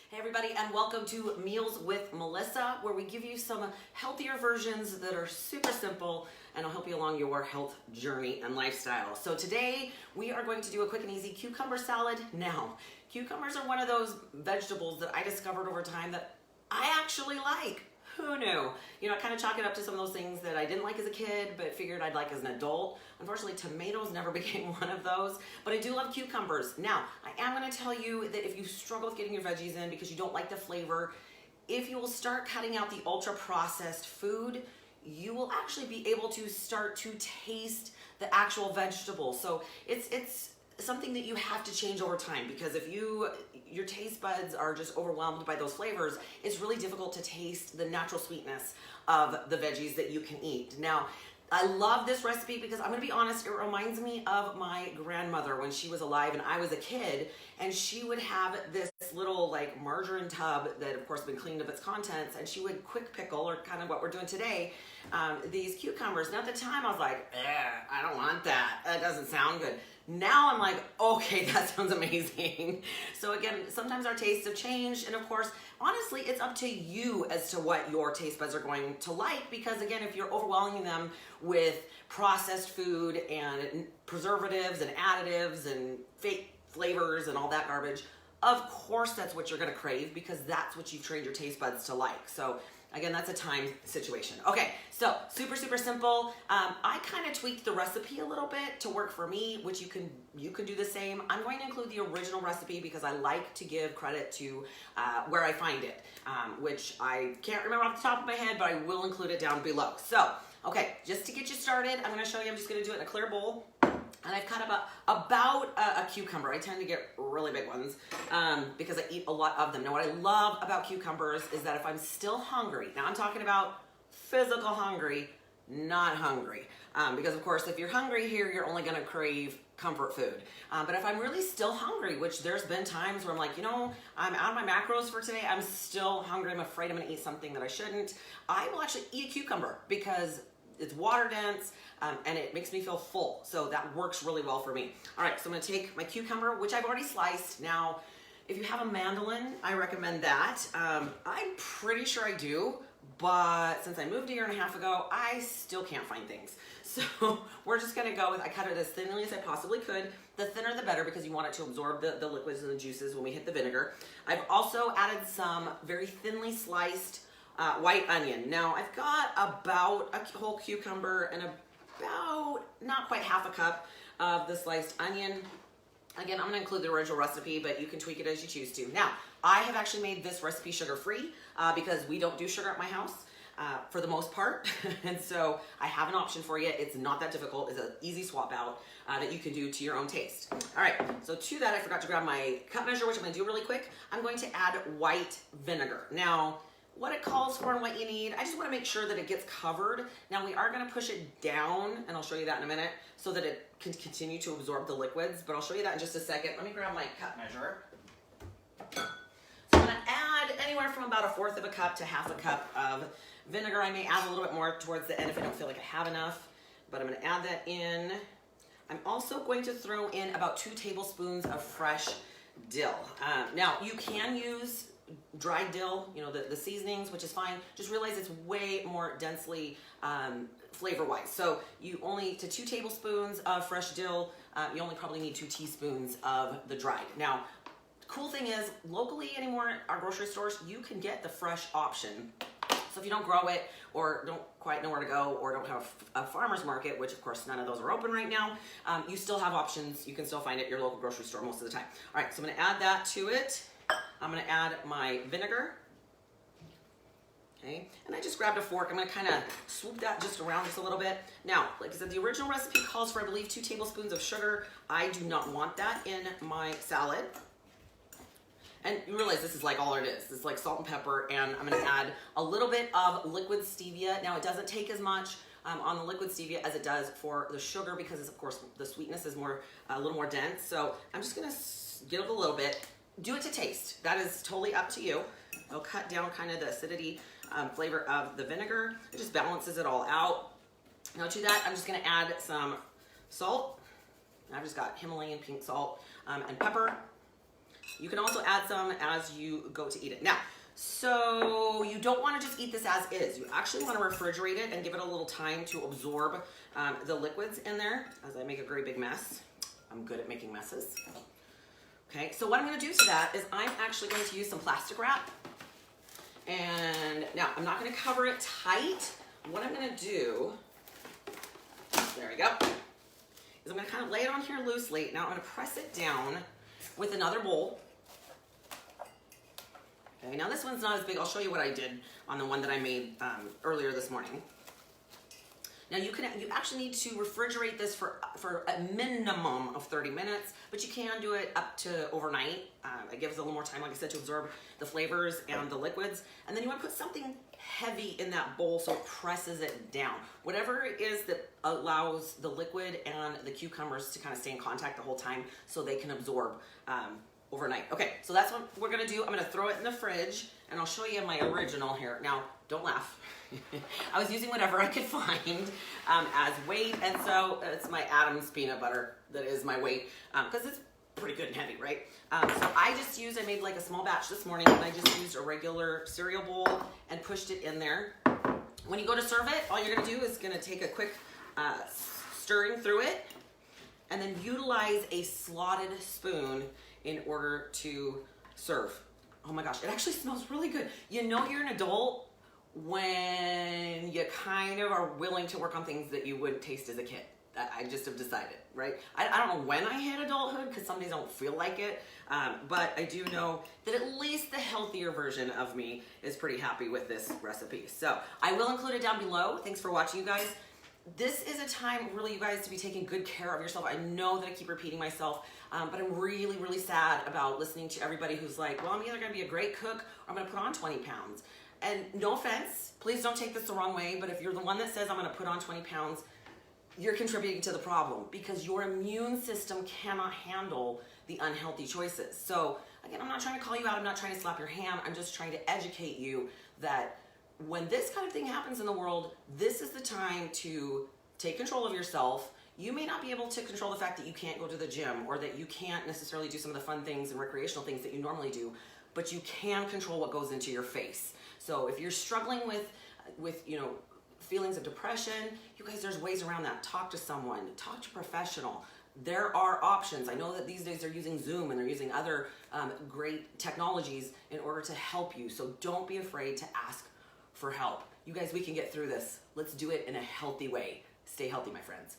Hey everybody, and welcome to Meals with Melissa, where we give you some healthier versions that are super simple and will help you along your health journey and lifestyle. So today we are going to do a quick and easy cucumber salad. Now, cucumbers are one of those vegetables that I discovered over time that I actually like. Who knew? You know, I kind of chalk it up to some of those things that I didn't like as a kid, but figured I'd like as an adult. Unfortunately, tomatoes never became one of those, but I do love cucumbers. Now, I am going to tell you that if you struggle with getting your veggies in because you don't like the flavor, if you will start cutting out the ultra-processed food, you will actually be able to start to taste the actual vegetable. So it's something that you have to change over time, because if your taste buds are just overwhelmed by those flavors, it's really difficult to taste the natural sweetness of the veggies that you can eat. Now, I love this recipe because I'm gonna be honest, it reminds me of my grandmother when she was alive and I was a kid, and she would have this little like margarine tub that of course had been cleaned of its contents, and she would quick pickle, or kind of what we're doing today, these cucumbers. Now at the time I was like, I don't want that. That doesn't sound good. Now I'm like, okay, that sounds amazing. So again, sometimes our tastes have changed, and of course, honestly, it's up to you as to what your taste buds are going to like, because again, if you're overwhelming them with processed food and preservatives and additives and fake flavors and all that garbage, of course that's what you're gonna crave, because that's what you've trained your taste buds to like. So again, that's a time situation. Okay, so super simple. I kind of tweaked the recipe a little bit to work for me, which you can do the same. I'm going to include the original recipe because I like to give credit to where I find it, which I can't remember off the top of my head, but I will include it down below. So, okay, just to get you started, I'm going to show you. I'm just going to do it in a clear bowl. And I've cut about a cucumber. I tend to get really big ones because I eat a lot of them. Now, what I love about cucumbers is that if I'm still hungry, now I'm talking about physical hungry, not hungry. Because of course, if you're hungry here, you're only gonna crave comfort food. But if I'm really still hungry, which there's been times where I'm like, you know, I'm out of my macros for today, I'm still hungry, I'm afraid I'm gonna eat something that I shouldn't, I will actually eat a cucumber because it's water dense, and it makes me feel full. So that works really well for me. All right, so I'm gonna take my cucumber, which I've already sliced. Now, if you have a mandolin, I recommend that. I'm pretty sure I do, but since I moved a year and a half ago, I still can't find things. So we're just gonna go with, I cut it as thinly as I possibly could. The thinner the better, because you want it to absorb the liquids and the juices when we hit the vinegar. I've also added some very thinly sliced white onion. Now I've got about a whole cucumber and about not quite half a cup of the sliced onion. Again, I'm gonna include the original recipe, but you can tweak it as you choose to. Now, I have actually made this recipe sugar-free because we don't do sugar at my house for the most part. And so I have an option for you. It's not that difficult. It's an easy swap out that you can do to your own taste. All right, so to that, I forgot to grab my cup measure, which I'm gonna do really quick. I'm going to add white vinegar. Now, what it calls for and what you need, I just want to make sure that it gets covered. Now we are going to push it down, and I'll show you that in a minute, so that it can continue to absorb the liquids, but I'll show you that in just a second. Let me grab my cup measure. So I'm going to add anywhere from about 1/4 of a cup to half a cup of vinegar. I may add a little bit more towards the end if I don't feel like I have enough, but I'm going to add that in. I'm also going to throw in about 2 tablespoons of fresh dill. Now you can use dried dill, you know, the seasonings, which is fine. Just realize it's way more densely flavor-wise. So you only, to 2 tablespoons of fresh dill, you only probably need 2 teaspoons of the dried. Now, cool thing is, locally anymore at our grocery stores, you can get the fresh option. So if you don't grow it, or don't quite know where to go, or don't have a farmer's market, which of course none of those are open right now, you still have options. You can still find it at your local grocery store most of the time. All right, so I'm gonna add that to it. I'm gonna add my vinegar, okay? And I just grabbed a fork. I'm gonna kind of swoop that just around just a little bit. Now, like I said, the original recipe calls for, I believe, 2 tablespoons of sugar. I do not want that in my salad. And you realize this is like all it is. It's like salt and pepper, and I'm gonna add a little bit of liquid stevia. Now, it doesn't take as much on the liquid stevia as it does for the sugar, because it's, of course, the sweetness is a little more dense. So I'm just gonna get it a little bit. Do it to taste. That is totally up to you. I'll cut down kind of the acidity flavor of the vinegar. It just balances it all out. Now to that, I'm just gonna add some salt. I've just got Himalayan pink salt and pepper. You can also add some as you go to eat it. Now, so you don't want to just eat this as is. You actually want to refrigerate it and give it a little time to absorb the liquids in there. As I make a very big mess. I'm good at making messes. Okay, so what I'm going to do to that is I'm actually going to use some plastic wrap. And now I'm not going to cover it tight. What I'm going to do, there we go, is I'm going to kind of lay it on here loosely. Now I'm going to press it down with another bowl. Okay, now this one's not as big. I'll show you what I did on the one that I made earlier this morning. Now you actually need to refrigerate this for a minimum of 30 minutes, but you can do it up to overnight. It gives a little more time, like I said, to absorb the flavors and the liquids. And then you want to put something heavy in that bowl so it presses it down. Whatever it is that allows the liquid and the cucumbers to kind of stay in contact the whole time so they can absorb overnight. Okay, so that's what we're gonna do. I'm gonna throw it in the fridge and I'll show you my original here. Now, don't laugh. I was using whatever I could find as weight, and so it's my Adam's peanut butter that is my weight, because it's pretty good and heavy, right? So I made like a small batch this morning, and I just used a regular cereal bowl and pushed it in there. When you go to serve it, all you're gonna do is gonna take a quick stirring through it, and then utilize a slotted spoon in order to serve. Oh my gosh, it actually smells really good. You know you're an adult when you kind of are willing to work on things that you wouldn't taste as a kid. I just have decided, right? I don't know when I hit adulthood, because some days I don't feel like it, but I do know that at least the healthier version of me is pretty happy with this recipe. So I will include it down below. Thanks for watching, you guys. This is a time really, you guys, to be taking good care of yourself. I know that I keep repeating myself, but I'm really, really sad about listening to everybody who's like, well, I'm either gonna be a great cook or I'm gonna put on 20 pounds. And no offense, please don't take this the wrong way, but if you're the one that says I'm gonna put on 20 pounds, you're contributing to the problem, because your immune system cannot handle the unhealthy choices. So again, I'm not trying to call you out, I'm not trying to slap your hand, I'm just trying to educate you that when this kind of thing happens in the world, this is the time to take control of yourself. You may not be able to control the fact that you can't go to the gym, or that you can't necessarily do some of the fun things and recreational things that you normally do, but you can control what goes into your face. So if you're struggling with feelings of depression, you guys, there's ways around that. Talk to someone, talk to a professional. There are options. I know that these days they're using Zoom and they're using other great technologies in order to help you. So don't be afraid to ask for help. You guys, we can get through this. Let's do it in a healthy way. Stay healthy, my friends.